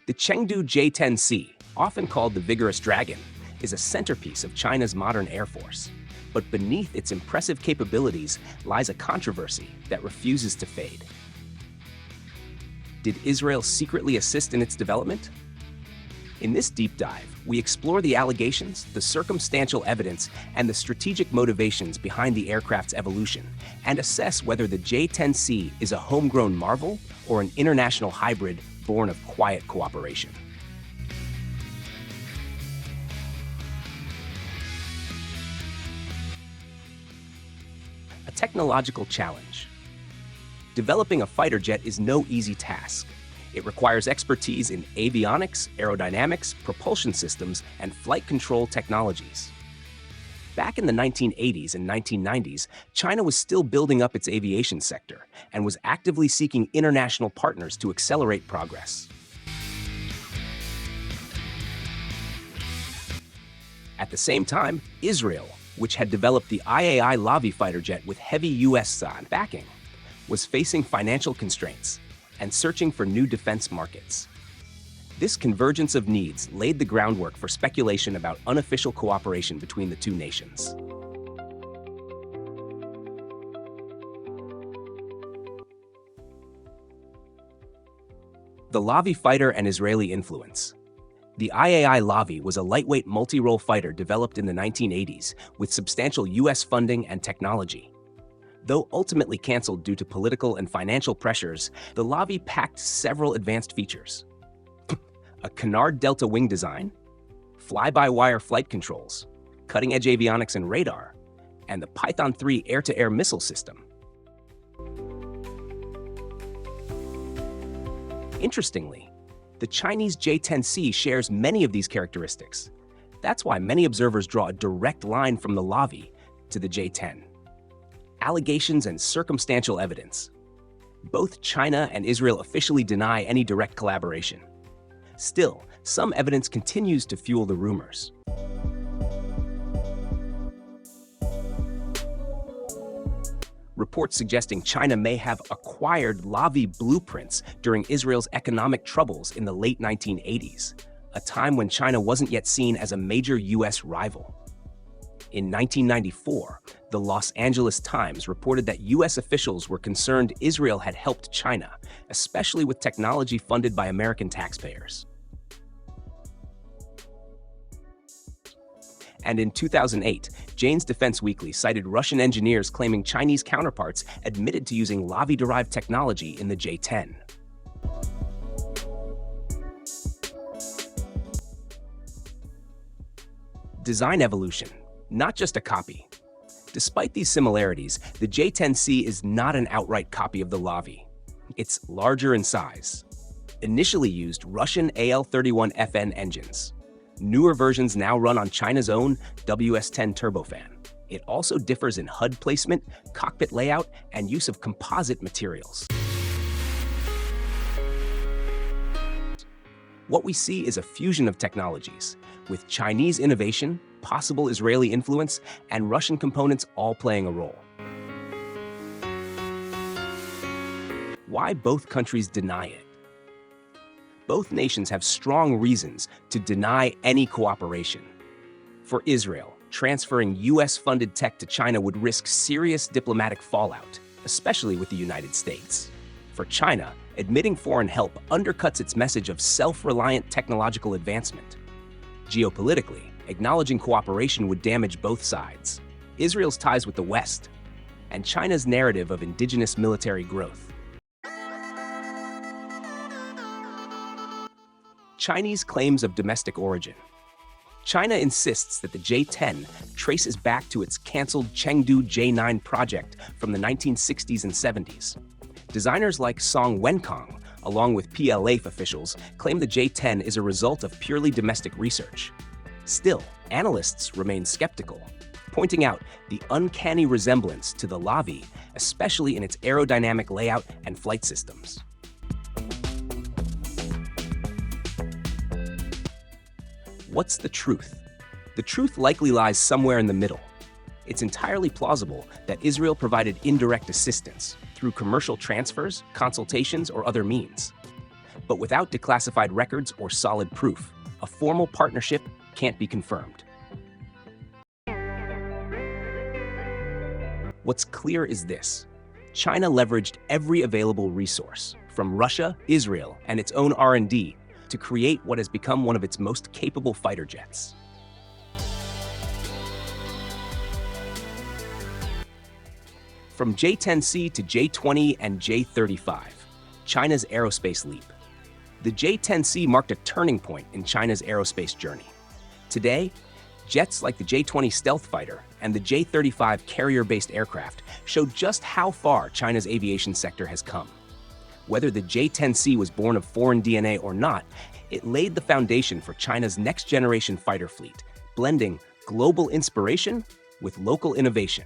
The Chengdu J-10C, often called the Vigorous Dragon, is a centerpiece of China's modern air force. But beneath its impressive capabilities lies a controversy that refuses to fade. Did Israel secretly assist in its development? In this deep dive, we explore the allegations, the circumstantial evidence, and the strategic motivations behind the aircraft's evolution, and assess whether the J-10C is a homegrown marvel or an international hybrid born of quiet cooperation. A technological challenge. Developing a fighter jet is no easy task. It requires expertise in avionics, aerodynamics, propulsion systems, and flight control technologies. Back in the 1980s and 1990s, China was still building up its aviation sector and was actively seeking international partners to accelerate progress. At the same time, Israel, which had developed the IAI Lavi fighter jet with heavy U.S. backing, was facing financial constraints and searching for new defense markets. This convergence of needs laid the groundwork for speculation about unofficial cooperation between the two nations. The Lavi fighter and Israeli influence. The IAI Lavi was a lightweight multi-role fighter developed in the 1980s with substantial U.S. funding and technology. Though ultimately canceled due to political and financial pressures, the Lavi packed several advanced features. A canard delta wing design, fly-by-wire flight controls, cutting-edge avionics and radar, and the Python 3 air-to-air missile system. Interestingly, the Chinese J-10C shares many of these characteristics. That's why many observers draw a direct line from the Lavi to the J-10. Allegations and circumstantial evidence. Both China and Israel officially deny any direct collaboration. Still, some evidence continues to fuel the rumors. Reports suggesting China may have acquired Lavi blueprints during Israel's economic troubles in the late 1980s, a time when China wasn't yet seen as a major U.S. rival. In 1994, the Los Angeles Times reported that U.S. officials were concerned Israel had helped China, especially with technology funded by American taxpayers. And in 2008, Jane's Defense Weekly cited Russian engineers claiming Chinese counterparts admitted to using Lavi-derived technology in the J-10. Design evolution, not just a copy. Despite these similarities, the J-10C is not an outright copy of the Lavi. It's larger in size. Initially used Russian AL-31FN engines. Newer versions now run on China's own WS-10 turbofan. It also differs in HUD placement, cockpit layout, and use of composite materials. What we see is a fusion of technologies, with Chinese innovation, possible Israeli influence, and Russian components all playing a role. Why both countries deny it? Both nations have strong reasons to deny any cooperation. For Israel, transferring U.S.-funded tech to China would risk serious diplomatic fallout, especially with the United States. For China, admitting foreign help undercuts its message of self-reliant technological advancement. Geopolitically, acknowledging cooperation would damage both sides. Israel's ties with the West, and China's narrative of indigenous military growth. Chinese claims of domestic origin. China insists that the J-10 traces back to its canceled Chengdu J-9 project from the 1960s and 70s. Designers like Song Wenkong, along with PLA officials, claim the J-10 is a result of purely domestic research. Still, analysts remain skeptical, pointing out the uncanny resemblance to the Lavi, especially in its aerodynamic layout and flight systems. What's the truth? The truth likely lies somewhere in the middle. It's entirely plausible that Israel provided indirect assistance through commercial transfers, consultations, or other means. But without declassified records or solid proof, a formal partnership can't be confirmed. What's clear is this: China leveraged every available resource, from Russia, Israel, and its own R&D, to create what has become one of its most capable fighter jets. From J-10C to J-20 and J-35, China's aerospace leap. The J-10C marked a turning point in China's aerospace journey. Today, jets like the J-20 stealth fighter and the J-35 carrier-based aircraft show just how far China's aviation sector has come. Whether the J-10C was born of foreign DNA or not, it laid the foundation for China's next-generation fighter fleet, blending global inspiration with local innovation.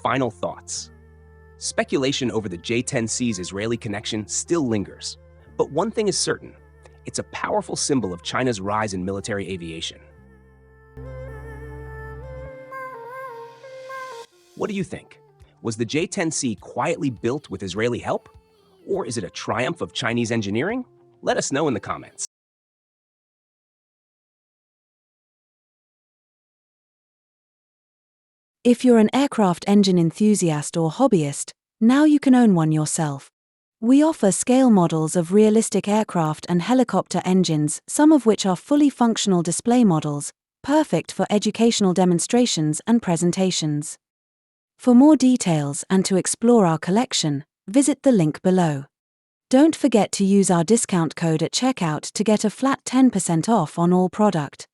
Final thoughts. Speculation over the J-10C's Israeli connection still lingers, but one thing is certain: it's a powerful symbol of China's rise in military aviation. What do you think? Was the J-10C quietly built with Israeli help? Or is it a triumph of Chinese engineering? Let us know in the comments. If you're an aircraft engine enthusiast or hobbyist, now you can own one yourself. We offer scale models of realistic aircraft and helicopter engines, some of which are fully functional display models, perfect for educational demonstrations and presentations. For more details and to explore our collection, visit the link below. Don't forget to use our discount code at checkout to get a flat 10% off on all product.